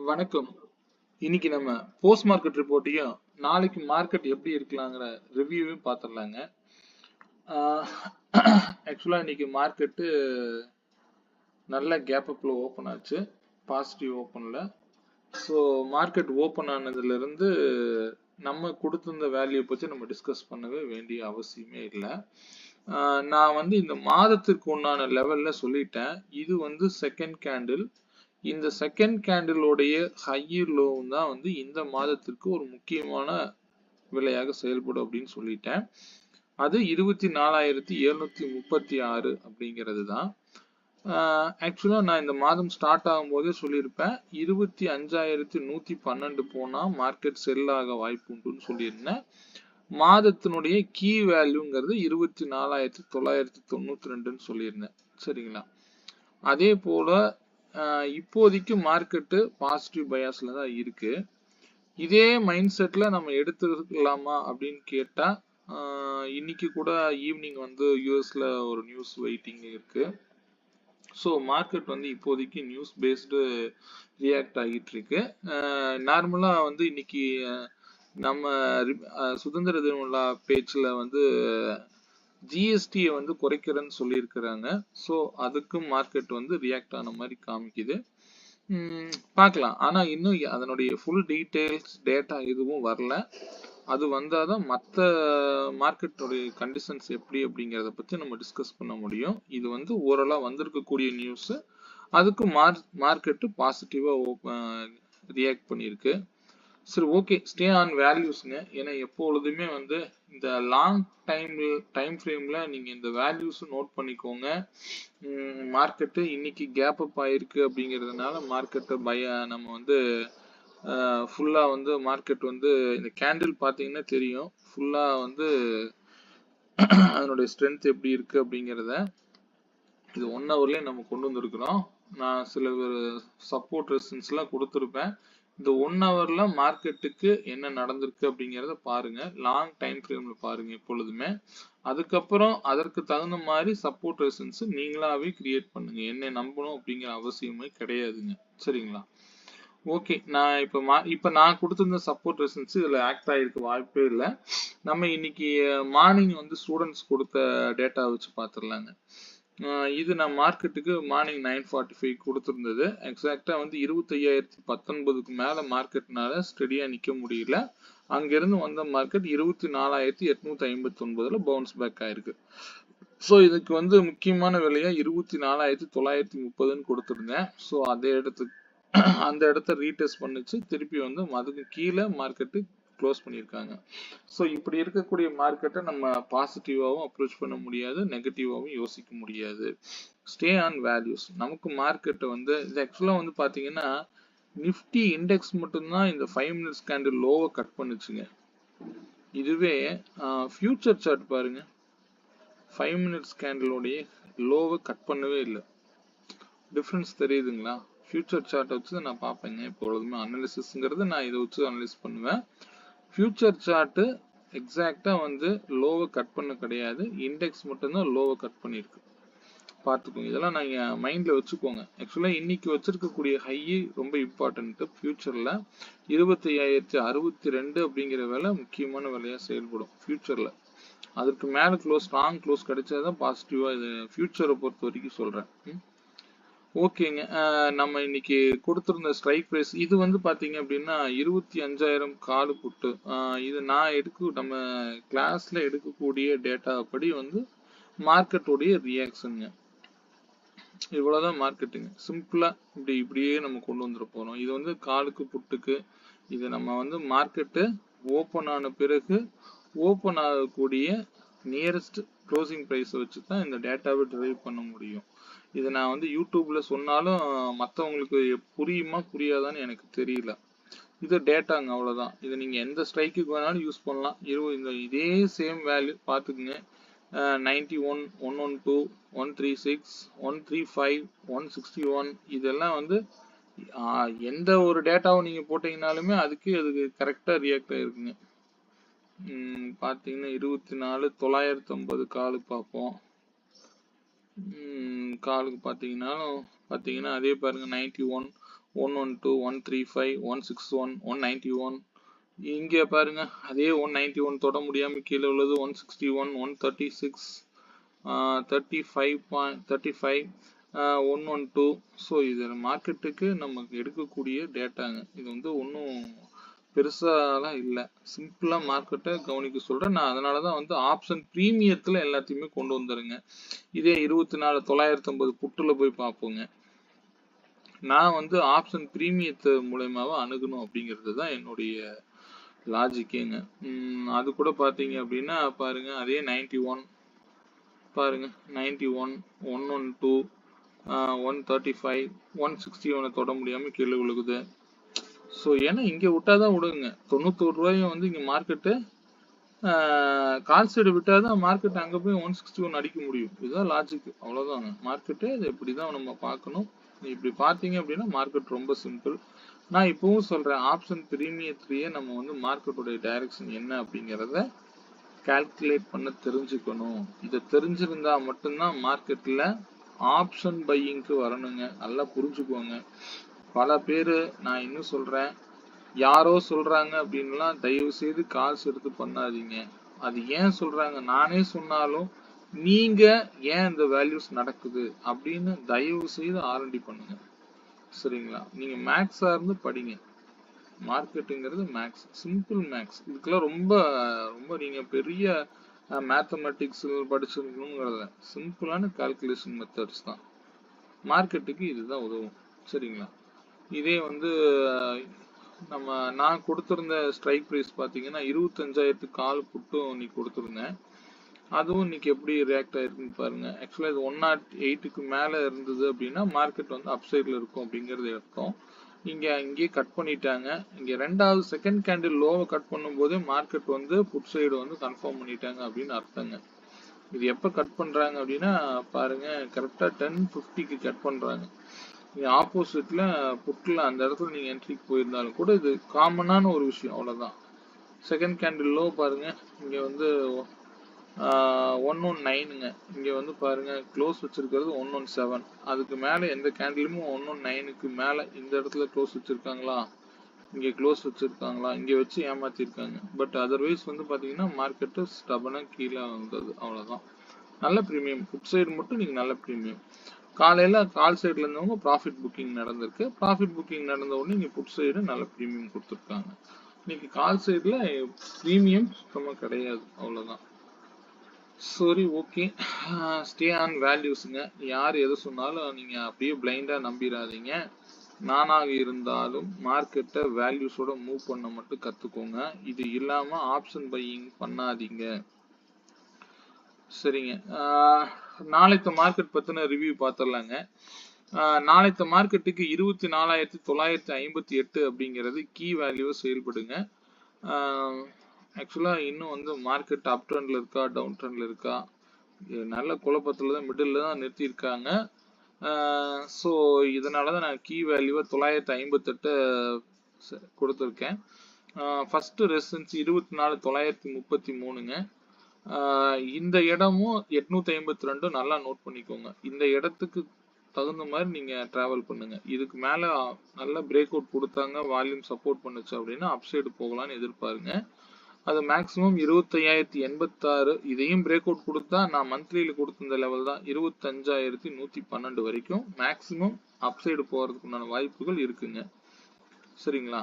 வணக்கம். இன்னைக்கு நம்ம போஸ்ட் மார்க்கெட் ரிப்போர்ட்டையும் நாளைக்கு மார்க்கெட் எப்படி இருக்கலாங்கிற ரிவ்யூவையும் பார்த்துடலாங்க. ஆக்சுவலா இன்னைக்கு மார்க்கெட்டு நல்ல கேப் அப்ல ஓப்பன் ஆச்சு, பாசிட்டிவ் ஓப்பன்ல. ஸோ மார்க்கெட் ஓப்பன் ஆனதுல இருந்து நம்ம கொடுத்திருந்த வேல்யூ பற்றி நம்ம டிஸ்கஸ் பண்ணவே வேண்டிய அவசியமே இல்லை. நான் இந்த மாதத்திற்கு உண்டான லெவல்ல சொல்லிட்டேன். இது செகண்ட் கேண்டில். இந்த செகண்ட் கேண்டிலோடைய ஹையர் லோவும் தான் இந்த மாதத்திற்கு ஒரு முக்கியமான விலையாக செயல்படும் அப்படின்னு சொல்லிட்டேன். அது 24,736 அப்படிங்கிறது தான். ஆக்சுவலா நான் இந்த மாதம் ஸ்டார்ட் ஆகும் போதே சொல்லியிருப்பேன், 25,112 போனா மார்க்கெட் செல் ஆக வாய்ப்பு உண்டுன்னு சொல்லியிருந்தேன். மாதத்தினுடைய கீ வேல்யூங்கிறது 24,992ன்னு சொல்லியிருந்தேன். சரிங்களா? அதே போல இப்போதைக்கு மார்க்கெட்டு பாசிட்டிவ் பயாஸ்ல தான் இருக்கு. இதே மைண்ட் செட்ல நம்ம எடுத்துக்கலாமா அப்படின்னு கேட்டா, இன்னைக்கு கூட ஈவினிங் யூஎஸ்ல ஒரு நியூஸ் வெயிட்டிங் இருக்கு. ஸோ மார்க்கெட் இப்போதைக்கு நியூஸ் பேஸ்டு ரியாக்ட் ஆகிட்டு இருக்கு. நார்மலா இன்னைக்கு நம்ம சுதந்திர தின விழா பேச்சுல ஜிஎஸ்டியை குறைக்கிறேன்னு சொல்லியிருக்கிறாங்க. ஸோ அதுக்கும் மார்க்கெட் ரியாக்ட் ஆன மாதிரி காமிக்குது. பார்க்கலாம். ஆனா இன்னும் அதனுடைய ஃபுல் டீடைல்ஸ் டேட்டா எதுவும் வரல. அது வந்தாதான் மற்ற மார்க்கெட்டோடைய கண்டிஷன்ஸ் எப்படி அப்படிங்கிறத பத்தி நம்ம டிஸ்கஸ் பண்ண முடியும். இது ஓரளா வந்திருக்கக்கூடிய நியூஸ். அதுக்கு மார்க்கெட்டு பாசிட்டிவா ரியாக்ட் பண்ணியிருக்கு. சரி, ஓகே, ஸ்டே ஆன் வேல்யூஸ்ங்க. ஏன்னா எப்பொழுதுமே இந்த லாங் டைம் ஃப்ரேம்ல நீங்க இந்த வேல்யூஸ் நோட் பண்ணிக்கோங்க. மார்க்கெட்டு இன்னைக்கு கேப் அப் ஆயிருக்கு அப்படிங்கிறதுனால மார்க்கெட்டை நம்ம ஃபுல்லா மார்க்கெட் இந்த கேண்டில் பார்த்தீங்கன்னா தெரியும், ஃபுல்லா அதனுடைய ஸ்ட்ரென்த் எப்படி இருக்கு அப்படிங்கிறத இது 1 ஹவர்லயே நம்ம கொண்டு வந்திருக்கிறோம். நான் சில சப்போர்ட் ரெசிஸ்டன்ஸ் எல்லாம் கொடுத்துருப்பேன். இந்த 1 ஹவர்ல மார்க்கெட்டுக்கு என்ன நடந்திருக்கு அப்படிங்கிறத பாருங்க. லாங் டைம் ஃப்ரேம்ல பாருங்க எப்பொழுதுமே. அதுக்கப்புறம் அதற்கு தகுந்த மாதிரி சப்போர்ட் ரெசிஸ்டன்ஸ் நீங்களாவே கிரியேட் பண்ணுங்க. என்ன நம்பணும் அப்படிங்கிற அவசியமே கிடையாதுங்க. சரிங்களா? ஓகே, நான் இப்ப நான் கொடுத்திருந்த சப்போர்ட் ரெசிஸ்டன்ஸ் இதுல ஆக்ட் ஆகிருக்க வாய்ப்பே இல்லை. நம்ம இன்னைக்கு மார்னிங் ஸ்டூடெண்ட்ஸ் கொடுத்த டேட்டா வச்சு பார்த்துடலாங்க. இது நான் மார்க்கெட்டுக்கு மார்னிங் 9:45 கொடுத்துருந்தது. எக்ஸாக்டா 25,019க்கு மேல மார்க்கெட்னால ஸ்டெடியா நிக்க முடியல. அங்கிருந்து வந்த மார்க்கெட் 24,859ல பவுன்ஸ் பேக் ஆயிருக்கு. ஸோ இதுக்கு முக்கியமான விலையா 24,930ன்னு கொடுத்துருந்தேன். ஸோ அந்த இடத்த ரீடெஸ்ட் பண்ணிச்சு. திருப்பி அதுக்கு கீழே மார்க்கெட்டு க்ளோஸ் பண்ணியிருக்காங்க. ஸோ இப்படி இருக்கக்கூடிய மார்க்கெட்டை நம்ம பாசிட்டிவாகவும் அப்ரோச் பண்ண முடியாது, நெகட்டிவாகவும் யோசிக்க முடியாது. Stay on values. நமக்கு மார்க்கெட்டை இது ஆக்சுவலாக பார்த்தீங்கன்னா நிஃப்டி இண்டெக்ஸ் மட்டும்தான் இந்த 5 மினிட்ஸ் கேண்டில் லோவை கட் பண்ணுச்சுங்க. இதுவே ஃபியூச்சர் சார்ட் பாருங்க, 5 மினிட்ஸ் கேண்டிலோடைய லோவை கட் பண்ணவே இல்லை. டிஃப்ரென்ஸ் தெரியுதுங்களா? ஃபியூச்சர் சார்ட் வச்சு நான் பார்ப்பேங்க. எப்பொழுதுமே அனாலிசிஸ்ங்கிறது நான் இதை வச்சு அனலைஸ் பண்ணுவேன். ஃபியூச்சர் சார்ட் எக்ஸாக்டா லோவை கட் பண்ண கிடையாது, இண்டெக்ஸ் மட்டும்தான் லோவை கட் பண்ணிருக்கு. பார்த்துக்கோங்க, இதெல்லாம் நீங்க மைண்ட்ல வச்சுக்கோங்க. ஆக்சுவலா இன்னைக்கு வச்சிருக்கக்கூடிய ஹை ரொம்ப இம்பார்ட்டன்ட். ஃபியூச்சர்ல 25,062 அப்படிங்கிற விலை முக்கியமான விலையா செயல்படும் ஃபியூச்சர்ல. அதற்கு மேல ஸ்ட்ராங் க்ளோஸ் கிடைச்சாதான் பாசிட்டிவா இது ஃபியூச்சரை பொறுத்த வரைக்கும் சொல்றேன். ஓகேங்க, நம்ம இன்னைக்கு கொடுத்திருந்த ஸ்ட்ரைக் பிரைஸ் இது பாத்தீங்க அப்படின்னா 25,000 கால் புட்டு. இது நான் நம்ம கிளாஸ்ல எடுக்கக்கூடிய டேட்டா படி மார்க்கெட்டோடைய ரியாக்ஷனுங்க. இவ்வளவுதான் மார்க்கெட்டுங்க. சிம்பிளா இப்படியே நம்ம கொண்டு வந்துட போறோம். இது காலுக்கு புட்டுக்கு. இது நம்ம மார்க்கெட்டு ஓப்பன் ஆன பிறகு ஓப்பன் ஆகக்கூடிய நியரஸ்ட் க்ளோசிங் பிரைஸ் வச்சு தான் இந்த டேட்டாவை டிரைவ் பண்ண முடியும். இதை நான் யூடியூப்ல சொன்னாலும் மற்றவங்களுக்கு புரியுமா புரியாதான்னு எனக்கு தெரியல. இது டேட்டாங்க, அவ்வளவுதான். இதை நீங்க எந்த ஸ்ட்ரைக்குக்கு வேணாலும் யூஸ் பண்ணலாம். இதே சேம் வேல்யூ பார்த்துக்குங்க. 91, 112, 136, 135, 161 இதெல்லாம் எந்த ஒரு டேட்டாவை நீங்க போட்டீங்கன்னாலுமே அதுக்கு கரெக்டா ரியாக்ட் ஆயிருக்குங்க. பாத்தீங்கன்னா 24,950 காலுக்கு பார்ப்போம். காலுக்கு பாத்தீங்கன்னா அதே பாருங்க 91, 112, 135, 161, 191. இங்கே பாருங்க அதே 191 தொட முடியாம கீழே உள்ளது 161, 136, 35, 112. ஸோ இது மார்க்கெட்டுக்கு நமக்கு எடுக்கக்கூடிய டேட்டாங்க. இது வந்து ஒன்றும் பெருசாலாம் இல்லை, சிம்பிளா மார்க்கெட்டை கவனிக்க சொல்றேன் நான். அதனாலதான் வந்து ஆப்ஷன் பிரீமியத்துல எல்லாத்தையுமே கொண்டு வந்துருங்க. இதே 24,950 புட்டுல போய் பார்ப்போங்க. நான் வந்து ஆப்ஷன் பிரீமியத்தை மூலயமாவே அணுகணும் அப்படிங்கிறது தான் என்னுடைய லாஜிக்கேங்க. அது கூட பார்த்தீங்க அப்படின்னா பாருங்க அதே 91 பாருங்க 91, 112, 135, 161 தொட முடியாம கீழே விழுகுது. ஸோ ஏன்னா இங்கே விட்டாதான் விடுங்க. 91 ரூபாயும் வந்து இங்கே மார்க்கெட்டு கால் சைடு விட்டாதான் மார்க்கெட் அங்கே போய் 161 அடிக்க முடியும். இதுதான் லாஜிக், அவ்வளோதாங்க. மார்க்கெட்டு இது இப்படி தான் நம்ம பார்க்கணும். இப்படி பார்த்தீங்க அப்படின்னா மார்க்கெட் ரொம்ப சிம்பிள். நான் இப்பவும் சொல்றேன், ஆப்ஷன் பிரீமியத்திலேயே நம்ம வந்து மார்க்கெட்டோடைய டைரக்ஷன் என்ன அப்படிங்கிறத கால்குலேட் பண்ண தெரிஞ்சுக்கணும். இதை தெரிஞ்சிருந்தா மட்டும்தான் மார்க்கெட்ல ஆப்ஷன் பையிங்க்கு வரணுங்க. நல்லா புரிஞ்சுக்கோங்க. பல பேரு நான் இன்னும் சொல்றேன், யாரோ சொல்றாங்க அப்படின்லாம் தயவு செய்து கால்ஸ் எடுத்து பண்ணாதீங்க. அது ஏன் சொல்றாங்க, நானே சொன்னாலும் நீங்க ஏன் இந்த வேல்யூஸ் நடக்குது அப்படின்னு தயவு செய்து ஆர்என்டி பண்ணுங்க. சரிங்களா? நீங்க மேக்ஸா இருந்து படிங்க. மார்க்கெட்டுங்கிறது மேக்ஸ், சிம்பிள் மேக்ஸ். இதுக்கெல்லாம் ரொம்ப ரொம்ப நீங்க பெரிய மேத்தமெட்டிக்ஸ் படிச்சிருக்கணுங்கிறத, சிம்பிளான கால்குலேஷன் மெத்தட்ஸ் தான். மார்க்கெட்டுக்கு இதுதான் உதவும். சரிங்களா? இதே வந்து நான் கொடுத்திருந்த ஸ்ட்ரைக் ப்ரைஸ் பார்த்தீங்கன்னா 25,000 கால் புட்டும் இன்னைக்கு கொடுத்துருந்தேன். அதுவும் இன்னைக்கு எப்படி ரியாக்ட் ஆயிருக்குன்னு பாருங்க. ஆக்சுவலா இது 108க்கு மேல இருந்தது அப்படின்னா மார்க்கெட் வந்து அப்சைட்ல இருக்கும் அப்படிங்கிறது அர்த்தம். இங்கே கட் பண்ணிட்டாங்க. இங்க ரெண்டாவது செகண்ட் கேண்டில் லோவை கட் பண்ணும் போதே மார்க்கெட் வந்து புட் சைடு வந்து கன்ஃபார்ம் பண்ணிட்டாங்க அப்படின்னு அர்த்தங்க. இது எப்ப கட் பண்றாங்க அப்படின்னா பாருங்க, கரெக்டா 10:50க்கு கட் பண்றாங்க. ஆப்போசிட்ல புட்ல அந்த இடத்துல நீங்க என்ட்ரிக்கு போயிருந்தாலும் கூட இது காமனான ஒரு விஷயம், அவ்வளவுதான். செகண்ட் கேண்டில் லோ பாருங்க, இங்க வந்து 119ங்க. இங்க வந்து பாருங்க க்ளோஸ் வச்சிருக்கிறது 117. அதுக்கு மேல எந்த கேண்டிலுமே 119க்கு மேல இந்த இடத்துல க்ளோஸ் வச்சிருக்காங்களா, இங்க க்ளோஸ் வச்சிருக்காங்களா, இங்க வச்சு ஏமாத்திருக்காங்க. பட் அதர்வைஸ் வந்து பாத்தீங்கன்னா மார்க்கெட்டு ஸ்டபனா கீழே வந்தது, அவ்வளவுதான். நல்ல பிரீமியம் புட் சைடு மட்டும் நீங்க நல்ல பிரீமியம். காலையில கால் சைடுல இருந்தவங்க ப்ராஃபிட் புக்கிங் நடந்திருக்கு. ப்ராஃபிட் புக்கிங் நடந்த உடனே இங்க புட் சைடு நல்ல பிரீமியம் கொடுத்துருக்காங்க. இன்னைக்கு கால் சைடுல பிரீமியம் சுத்தமா கிடையாது, அவ்வளவுதான். சரி, ஓகே. Stay on வேல்யூஸ்ங்க. யார் எது சொன்னாலும் நீங்க அப்படியே பிளைண்டா நம்பிடாதீங்க. நானாக இருந்தாலும் மார்க்கெட்டை வேல்யூஸோட மூவ் பண்ண மட்டும் கத்துக்கோங்க. இது இல்லாம ஆப்ஷன் பையிங் பண்ணாதீங்க. சரிங்க. நாளைக்கு மார்க்கெட் பத்தின ரிவ்யூ பார்த்துடலாங்க. நாளைக்கு மார்க்கெட்டுக்கு 24,958 அப்படிங்கிறது கீ வேல்யூ செயல்படுங்க. ஆக்சுவலா இன்னும் வந்து மார்க்கெட் அப் ட்ரெண்ட்ல இருக்கா டவுன் ட்ரெண்ட்ல இருக்கா, நல்ல குழப்பத்துல தான் மிடில் தான் நிறுத்தியிருக்காங்க. ஸோ இதனால தான் நான் கீ வேல்யூவை 958 கொடுத்துருக்கேன். ஃபர்ஸ்ட் ரெசிஸ்டன்ஸ் 24,933ங்க. இந்த இடமும் 852 நல்லா நோட் பண்ணிக்கோங்க. இந்த இடத்துக்கு தகுந்த மாதிரி நீங்க டிராவல் பண்ணுங்க. இதுக்கு மேல நல்ல பிரேக் அவுட் கொடுத்தாங்க, வால்யூம் சப்போர்ட் பண்ணுச்சு அப்படின்னா அப்சைடு போகலான்னு எதிர்பாருங்க. அது மேக்ஸிமம் 25,086. இதையும் பிரேக் அவுட் கொடுத்தா நான் மந்த்லியில கொடுத்திருந்த லெவல் தான் 25,112 வரைக்கும் மேக்ஸிமம் அப்சைடு போறதுக்குண்டான வாய்ப்புகள் இருக்குங்க. சரிங்களா?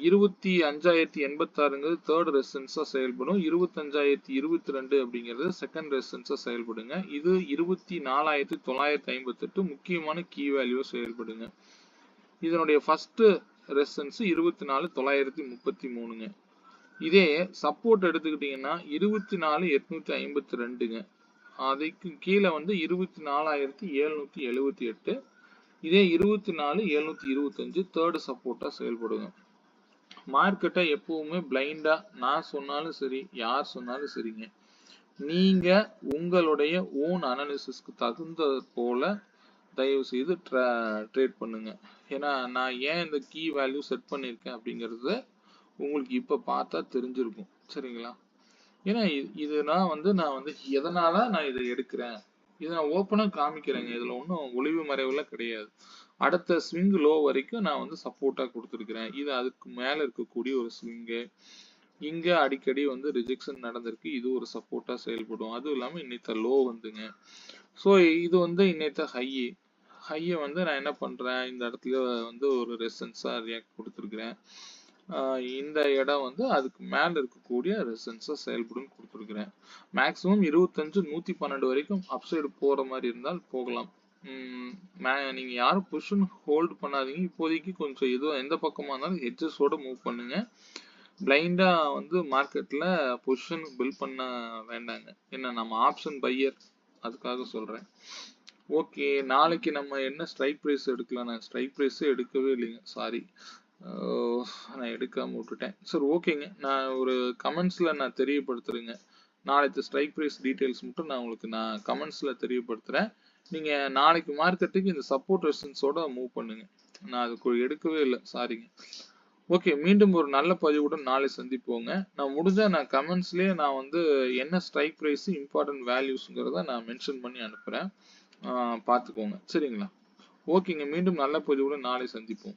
25,086ங்கிறது தேர்ட் ரெசிஸ்டன்ஸா செயல்படும். 25,022 அப்படிங்கிறது செகண்ட் ரெசிஸ்டன்ஸா செயல்படுங்க. இது 24,958 முக்கியமான கீ வேல்யூ செயல்படுங்க. இதனுடைய ஃபர்ஸ்ட் ரெசிஸ்டன்ஸ் 24,933ங்க. இதே சப்போர்ட் எடுத்துக்கிட்டீங்கன்னா 24,852ங்க. அதுக்கு கீழே வந்து 24,778. இதே 24,725 தேர்ட் சப்போர்ட்டா செயல்படுங்க. மார்க்கெட்டை எப்பவுமே பிளைண்டா நான் சொன்னாலும் சரி யார் சொன்னாலும் சரிங்க, நீங்க உங்களுடைய ஓன் அனாலிசிஸ்க்கு தகுந்த போல தயவு செய்து ட்ரேட் பண்ணுங்க. ஏன்னா நான் ஏன் இந்த கீ வேல்யூ செட் பண்ணியிருக்கேன் அப்படிங்கறத உங்களுக்கு இப்ப பார்த்தா தெரிஞ்சிருக்கும். சரிங்களா? ஏன்னா நான் வந்து எதனால நான் இதை எடுக்கிறேன், இதை நான் ஓப்பனா காமிக்கிறேங்க. இதுல ஒன்றும் ஒளிவு மறைவுல கிடையாது. அடுத்த ஸ்விங் லோ வரைக்கும் நான் வந்து சப்போர்ட்டா கொடுத்துருக்கிறேன். இது அதுக்கு மேல இருக்கக்கூடிய ஒரு ஸ்விங்கு. இங்க அடிக்கடி வந்து ரிஜெக்ஷன் நடந்திருக்கு. இது ஒரு சப்போர்ட்டா செயல்படும். அதுவும் இல்லாம இன்னைத்த லோ வந்துங்க. ஸோ இது வந்து இன்னைத்த ஹையை வந்து நான் என்ன பண்றேன், இந்த இடத்துல வந்து ஒரு ரெசன்ஸா ரியாக்ட் கொடுத்துருக்கிறேன். இந்த இடம் வந்து அதுக்கு மேல இருக்கக்கூடிய ரெசன்ஸா செயல்படும் கொடுத்துருக்கிறேன். மேக்ஸிமம் 25 112 வரைக்கும் அப்சைடு போற மாதிரி இருந்தால் போகலாம். நீங்க யாரும் புஷன் ஹோல்ட் பண்ணாதீங்க. இப்போதைக்கு கொஞ்சம் எதுவும் எந்த பக்கமா இருந்தாலும் ஹெட்ஜஸோட மூவ் பண்ணுங்க. பிளைண்டா வந்து மார்க்கெட்ல பொசிஷன் பில்ட் பண்ண வேண்டாங்க. என்ன நம்ம ஆப்ஷன் பையர், அதுக்காக சொல்றேன். ஓகே, நாளைக்கு நம்ம என்ன ஸ்ட்ரைக் பிரைஸ் எடுக்கலாம்? நான் ஸ்ட்ரைக் பிரைஸே எடுக்கவே இல்லைங்க, சாரி. நான் எடுக்காம விட்டுட்டேன். சரி, ஓகேங்க. நான் ஒரு கமெண்ட்ஸ்ல நான் தெரியப்படுத்துறேங்க. நாளைக்கு ஸ்ட்ரைக் பிரைஸ் டீடைல்ஸ் மட்டும் நான் உங்களுக்கு கமெண்ட்ஸ்ல தெரியப்படுத்துறேன். நீங்க நாளைக்கு மார்க்கெட்டுக்கு இந்த சப்போர்ட் ரெசிஸ்டன்ஸோட மூவ் பண்ணுங்க. நான் அதுக்கு எடுக்கவே இல்லை, சாரிங்க. ஓகே, மீண்டும் ஒரு நல்ல பதிவுடன் நாளை சந்திப்போங்க. நான் முடிஞ்சா நான் கமெண்ட்ஸ்லயே நான் வந்து என்ன ஸ்ட்ரைக் பிரைஸ் இம்பார்ட்டன்ட் வேல்யூஸ்ங்கிறத நான் மென்ஷன் பண்ணி அனுப்புறேன். பார்த்துக்கோங்க, சரிங்களா? ஓகேங்க, மீண்டும் நல்ல பதிவுடன் நாளை சந்திப்போம்.